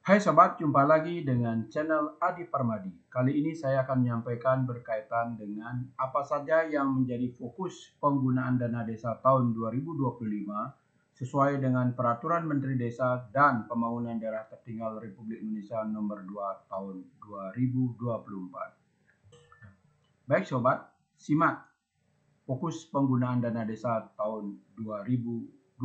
Hai sobat, jumpa lagi dengan channel Adi Parmadi. Kali ini saya akan menyampaikan berkaitan dengan apa saja yang menjadi fokus penggunaan dana desa tahun 2025 sesuai dengan Peraturan Menteri Desa dan Pembangunan Daerah Tertinggal Republik Indonesia Nomor 2 Tahun 2024. Baik sobat, simak fokus penggunaan dana desa tahun 2025.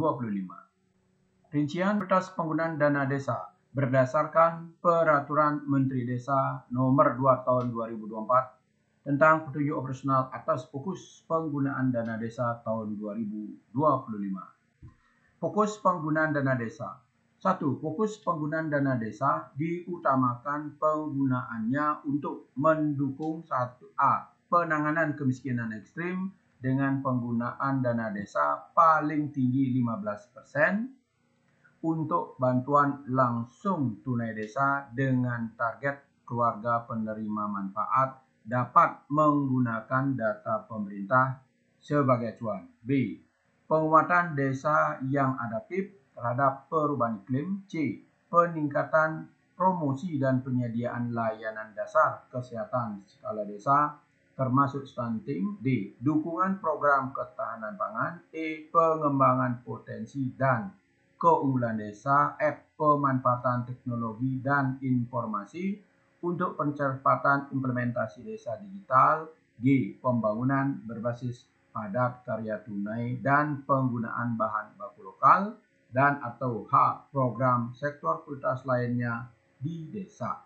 Rincian prioritas penggunaan dana desa berdasarkan Peraturan Menteri Desa Nomor 2 Tahun 2024 tentang petunjuk operasional atas fokus penggunaan dana desa tahun 2025. Fokus penggunaan dana desa. 1. Fokus penggunaan dana desa diutamakan penggunaannya untuk mendukung 1A. Penanganan kemiskinan ekstrim dengan penggunaan dana desa paling tinggi 15%. Untuk bantuan langsung tunai desa dengan target keluarga penerima manfaat dapat menggunakan data pemerintah sebagai acuan. B. Penguatan desa yang adaptif terhadap perubahan iklim. C. Peningkatan promosi dan penyediaan layanan dasar kesehatan skala desa termasuk stunting. D. Dukungan program ketahanan pangan. E. Pengembangan potensi dan keunggulan desa. F. Pemanfaatan teknologi dan informasi untuk percepatan implementasi desa digital. G. Pembangunan berbasis padat karya tunai dan penggunaan bahan baku lokal. Dan atau H. Program sektor prioritas lainnya di desa.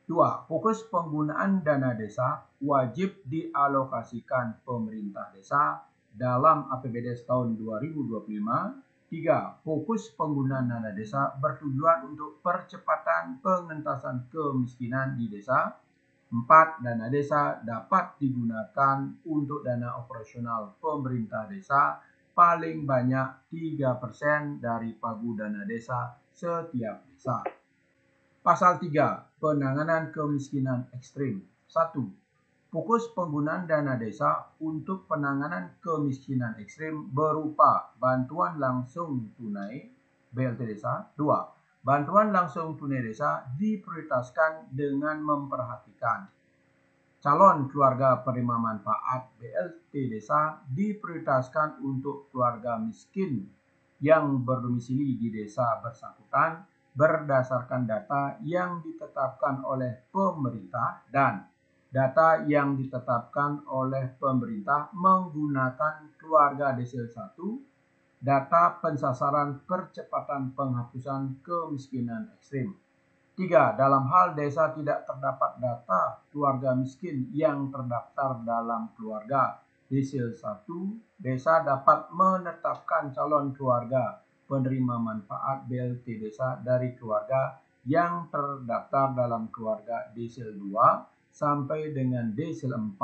2. Fokus penggunaan dana desa wajib dialokasikan pemerintah desa dalam APBD tahun 2025. 3. Fokus penggunaan dana desa bertujuan untuk percepatan pengentasan kemiskinan di desa. 4. Dana desa dapat digunakan untuk dana operasional pemerintah desa paling banyak 3% dari pagu dana desa setiap desa. Pasal 3. Penanganan kemiskinan ekstrim. 1. Fokus penggunaan dana desa untuk penanganan kemiskinan ekstrim berupa bantuan langsung tunai BLT desa. 2. Bantuan langsung tunai desa diprioritaskan dengan memperhatikan calon keluarga penerima manfaat BLT desa diprioritaskan untuk keluarga miskin yang berdomisili di desa bersangkutan berdasarkan data yang ditetapkan oleh pemerintah dan data yang ditetapkan oleh pemerintah menggunakan keluarga desil 1, data pensasaran percepatan penghapusan kemiskinan ekstrim. 3. Dalam hal desa tidak terdapat data keluarga miskin yang terdaftar dalam keluarga desil 1, desa dapat menetapkan calon keluarga penerima manfaat BLT desa dari keluarga yang terdaftar dalam keluarga desil 2 sampai dengan desil 4,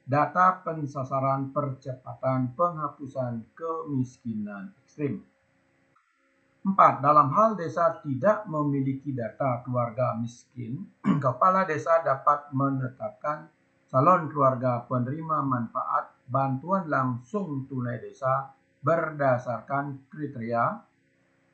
data pensasaran percepatan penghapusan kemiskinan ekstrim. 4. Dalam hal desa tidak memiliki data keluarga miskin, kepala desa dapat menetapkan calon keluarga penerima manfaat bantuan langsung tunai desa berdasarkan kriteria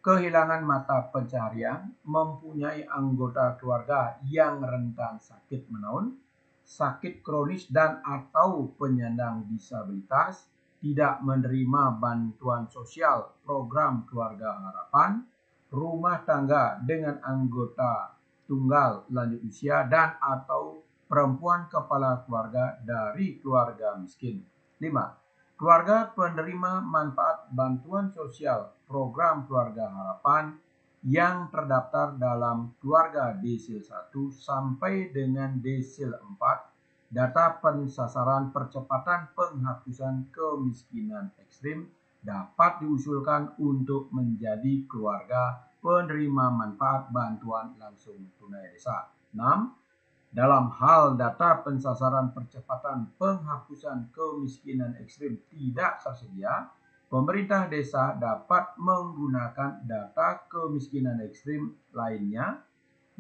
kehilangan mata pencaharian, mempunyai anggota keluarga yang rentan sakit menaun, sakit kronis dan atau penyandang disabilitas, tidak menerima bantuan sosial program keluarga harapan, rumah tangga dengan anggota tunggal lanjut usia dan atau perempuan kepala keluarga dari keluarga miskin. 5. Keluarga penerima manfaat bantuan sosial program keluarga harapan yang terdaftar dalam keluarga desil 1 sampai dengan desil 4, data pensasaran percepatan penghapusan kemiskinan ekstrim dapat diusulkan untuk menjadi keluarga penerima manfaat bantuan langsung tunai desa. 6. Dalam hal data pensasaran percepatan penghapusan kemiskinan ekstrim tidak tersedia, pemerintah desa dapat menggunakan data kemiskinan ekstrim lainnya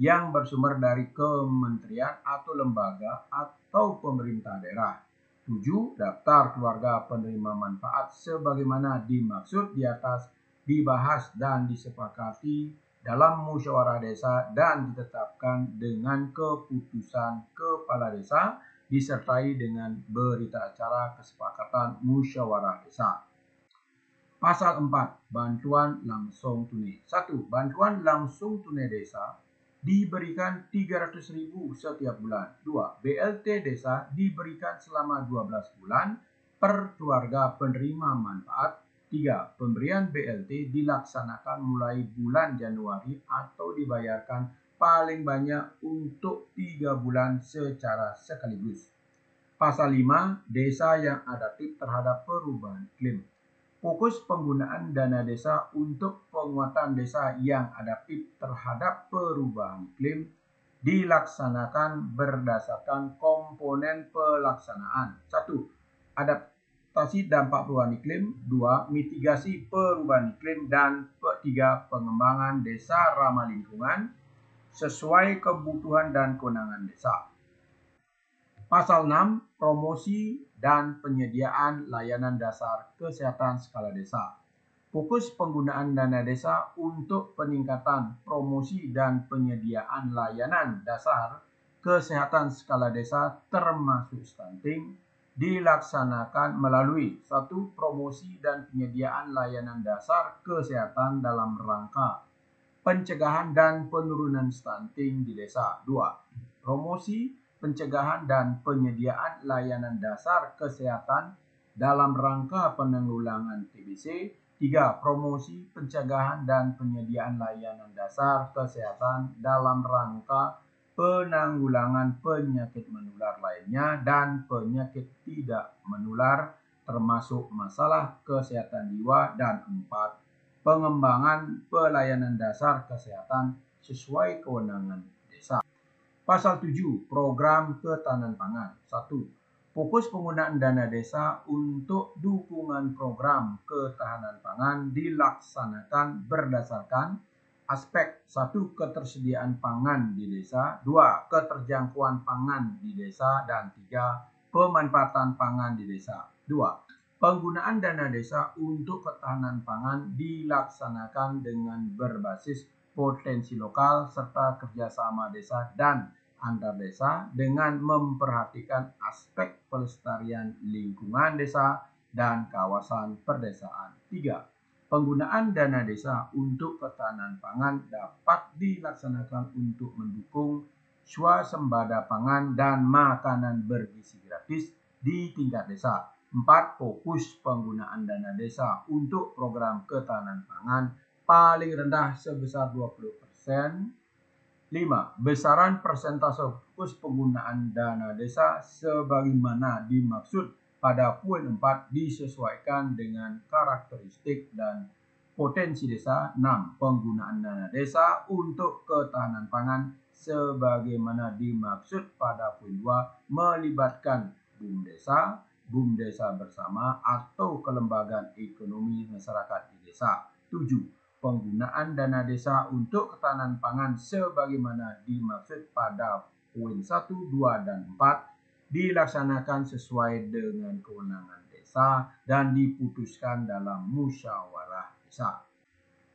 yang bersumber dari kementerian atau lembaga atau pemerintah daerah. 7. Daftar keluarga penerima manfaat sebagaimana dimaksud di atas dibahas dan disepakati dalam musyawarah desa dan ditetapkan dengan keputusan kepala desa disertai dengan berita acara kesepakatan musyawarah desa. Pasal 4. Bantuan langsung tunai. 1. Bantuan langsung tunai desa diberikan 300.000 setiap bulan. 2. BLT desa diberikan selama 12 bulan per keluarga penerima manfaat. 3. Pemberian BLT dilaksanakan mulai bulan Januari atau dibayarkan paling banyak untuk 3 bulan secara sekaligus. Pasal 5. Desa yang adaptif terhadap perubahan iklim. Fokus penggunaan dana desa untuk penguatan desa yang adaptif terhadap perubahan iklim dilaksanakan berdasarkan komponen pelaksanaan. 1. Adaptasi dampak perubahan iklim. 2. Mitigasi perubahan iklim. Dan 3. Pengembangan desa ramah lingkungan sesuai kebutuhan dan kewenangan desa. Pasal 6. Promosi dan penyediaan layanan dasar kesehatan skala desa. Fokus penggunaan dana desa untuk peningkatan promosi dan penyediaan layanan dasar kesehatan skala desa termasuk stunting dilaksanakan melalui 1. Promosi dan penyediaan layanan dasar kesehatan dalam rangka pencegahan dan penurunan stunting di desa. 2. Promosi, pencegahan dan penyediaan layanan dasar kesehatan dalam rangka penanggulangan TBC. 3. Promosi, pencegahan dan penyediaan layanan dasar kesehatan dalam rangka penanggulangan penyakit menular lainnya dan penyakit tidak menular termasuk masalah kesehatan jiwa. Dan 4. Pengembangan pelayanan dasar kesehatan sesuai kewenangan desa. Pasal 7. Program ketahanan pangan. 1. Fokus penggunaan dana desa untuk dukungan program ketahanan pangan dilaksanakan berdasarkan aspek 1. Ketersediaan pangan di desa. 2. Keterjangkauan pangan di desa. Dan 3. Pemanfaatan pangan di desa. 2. Penggunaan dana desa untuk ketahanan pangan dilaksanakan dengan berbasis potensi lokal serta kerjasama desa dan antar desa dengan memperhatikan aspek pelestarian lingkungan desa dan kawasan perdesaan. 3. Penggunaan dana desa untuk ketahanan pangan dapat dilaksanakan untuk mendukung swasembada pangan dan makanan bergizi gratis di tingkat desa. 4. Fokus penggunaan dana desa untuk program ketahanan pangan paling rendah sebesar 20%. 5. Besaran persentase fokus penggunaan dana desa sebagaimana dimaksud pada poin 4 disesuaikan dengan karakteristik dan potensi desa. 6. Penggunaan dana desa untuk ketahanan pangan sebagaimana dimaksud pada poin 2 melibatkan BUM desa bersama atau kelembagaan ekonomi masyarakat di desa. 7. Penggunaan dana desa untuk ketahanan pangan sebagaimana dimaksud pada poin 1, 2, dan 4 dilaksanakan sesuai dengan kewenangan desa dan diputuskan dalam musyawarah desa.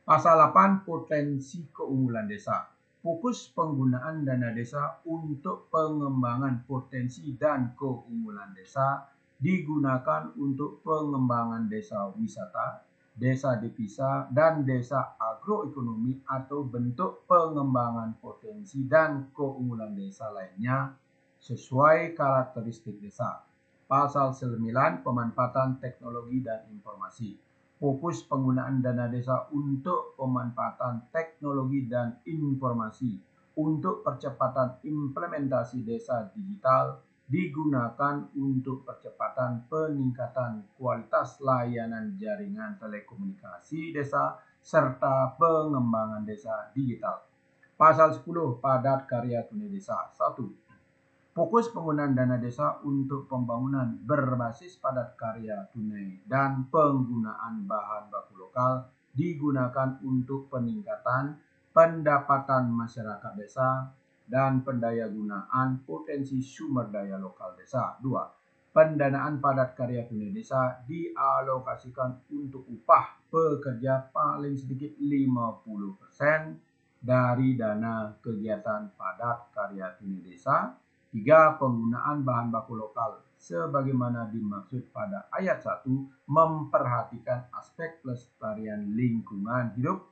Pasal 8. Potensi keunggulan desa. Fokus penggunaan dana desa untuk pengembangan potensi dan keunggulan desa digunakan untuk pengembangan desa wisata, desa devisa, dan desa agroekonomi atau bentuk pengembangan potensi dan keunggulan desa lainnya sesuai karakteristik desa. Pasal 9. Pemanfaatan teknologi dan informasi. Fokus penggunaan dana desa untuk pemanfaatan teknologi dan informasi untuk percepatan implementasi desa digital digunakan untuk percepatan peningkatan kualitas layanan jaringan telekomunikasi desa serta pengembangan desa digital. Pasal 10. Padat karya tunai desa. 1. Fokus penggunaan dana desa untuk pembangunan berbasis padat karya tunai dan penggunaan bahan baku lokal digunakan untuk peningkatan pendapatan masyarakat desa dan pendayagunaan potensi sumber daya lokal desa. 2. Pendanaan padat karya tunai desa dialokasikan untuk upah pekerja paling sedikit 50% dari dana kegiatan padat karya tunai desa. 3. Penggunaan bahan baku lokal sebagaimana dimaksud pada ayat 1, memperhatikan aspek pelestarian lingkungan hidup.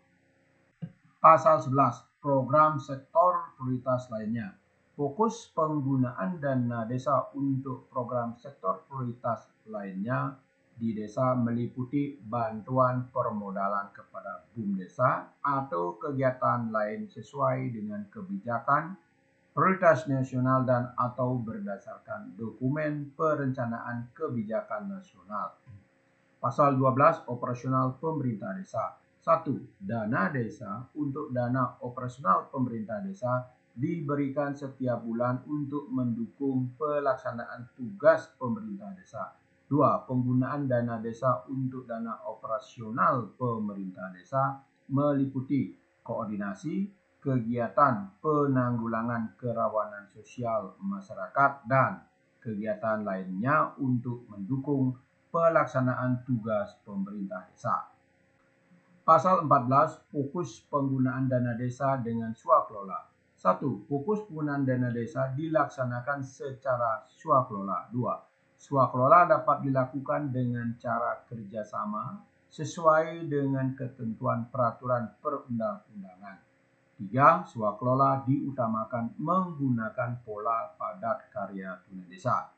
Pasal 11. Program sektor prioritas lainnya. Fokus penggunaan dana desa untuk program sektor prioritas lainnya di desa meliputi bantuan permodalan kepada BUM desa atau kegiatan lain sesuai dengan kebijakan prioritas nasional dan atau berdasarkan dokumen perencanaan kebijakan nasional. Pasal 12. Operasional pemerintah desa. 1. Dana desa untuk dana operasional pemerintah desa diberikan setiap bulan untuk mendukung pelaksanaan tugas pemerintah desa. 2. Penggunaan dana desa untuk dana operasional pemerintah desa meliputi koordinasi kegiatan penanggulangan kerawanan sosial masyarakat dan kegiatan lainnya untuk mendukung pelaksanaan tugas pemerintah desa. Pasal 14. Fokus penggunaan dana desa dengan swakelola. 1. Fokus penggunaan dana desa dilaksanakan secara swakelola. 2. Swakelola dapat dilakukan dengan cara kerjasama sesuai dengan ketentuan peraturan perundang-undangan. 3. Swakelola diutamakan menggunakan pola padat karya tunai desa.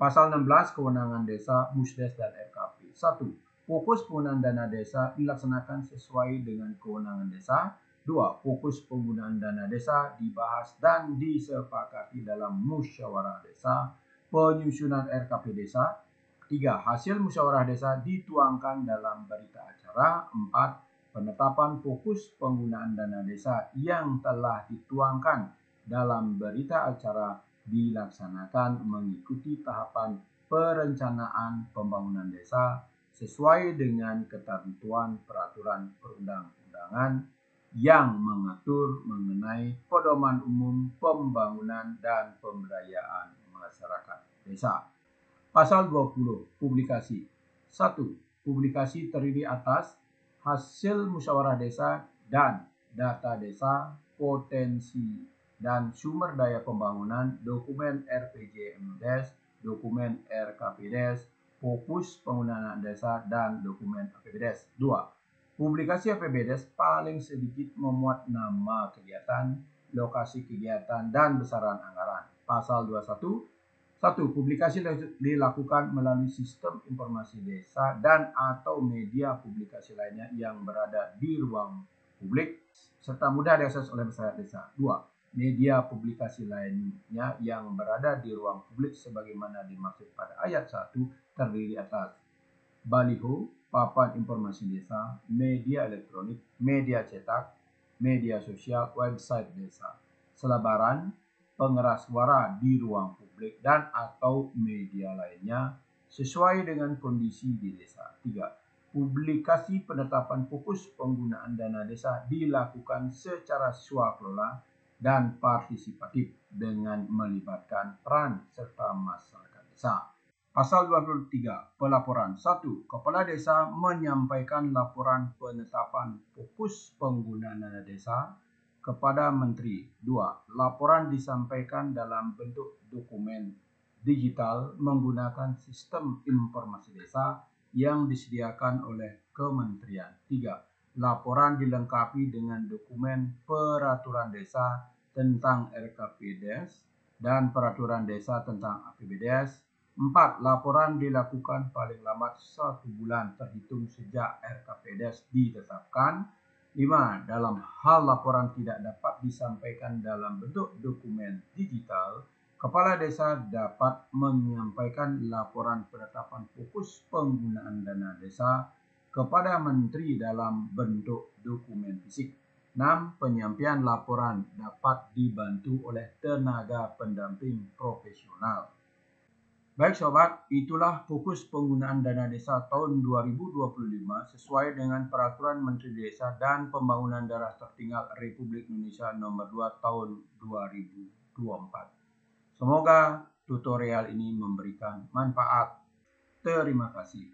Pasal 16. Kewenangan desa, Musdes dan RKP. 1. Fokus penggunaan dana desa dilaksanakan sesuai dengan kewenangan desa. 2. Fokus penggunaan dana desa dibahas dan disepakati dalam musyawarah desa penyusunan RKP desa. 3. Hasil musyawarah desa dituangkan dalam berita acara. 4. Penetapan fokus penggunaan dana desa yang telah dituangkan dalam berita acara dilaksanakan mengikuti tahapan perencanaan pembangunan desa sesuai dengan ketentuan peraturan perundang-undangan yang mengatur mengenai pedoman umum pembangunan dan pemberdayaan masyarakat desa. Pasal 20. Publikasi. 1. Publikasi terdiri atas hasil musyawarah desa dan data desa, potensi dan sumber daya pembangunan, dokumen RPJMDes, dokumen RKPdes, fokus penggunaan desa, dan dokumen APBdes. 2. Publikasi APBdes paling sedikit memuat nama kegiatan, lokasi kegiatan, dan besaran anggaran. Pasal 21. 1. Publikasi dilakukan melalui sistem informasi desa dan atau media publikasi lainnya yang berada di ruang publik serta mudah diakses oleh masyarakat desa. 2. Media publikasi lainnya yang berada di ruang publik sebagaimana dimaksud pada ayat 1 terdiri atas baliho, papan informasi desa, media elektronik, media cetak, media sosial, website desa, selebaran, pengeras suara di ruang publik dan atau media lainnya sesuai dengan kondisi di desa. 3. Publikasi penetapan fokus penggunaan dana desa dilakukan secara swakelola dan partisipatif dengan melibatkan peran serta masyarakat desa. Pasal 23. Pelaporan. 1. Kepala desa menyampaikan laporan penetapan fokus penggunaan dana desa kepada Menteri. 2. Laporan disampaikan dalam bentuk dokumen digital menggunakan sistem informasi desa yang disediakan oleh Kementerian. 3. Laporan dilengkapi dengan dokumen peraturan desa tentang RKPdes dan peraturan desa tentang APBdes. 4. Laporan dilakukan paling lambat 1 bulan terhitung sejak RKPdes ditetapkan. 5. Dalam hal laporan tidak dapat disampaikan dalam bentuk dokumen digital, kepala desa dapat menyampaikan laporan penetapan fokus penggunaan dana desa kepada Menteri dalam bentuk dokumen fisik. 6. Penyampaian laporan dapat dibantu oleh tenaga pendamping profesional. Baik sobat, itulah fokus penggunaan dana desa tahun 2025 sesuai dengan Peraturan Menteri Desa dan Pembangunan Daerah Tertinggal Republik Indonesia Nomor 2 Tahun 2024. Semoga tutorial ini memberikan manfaat. Terima kasih.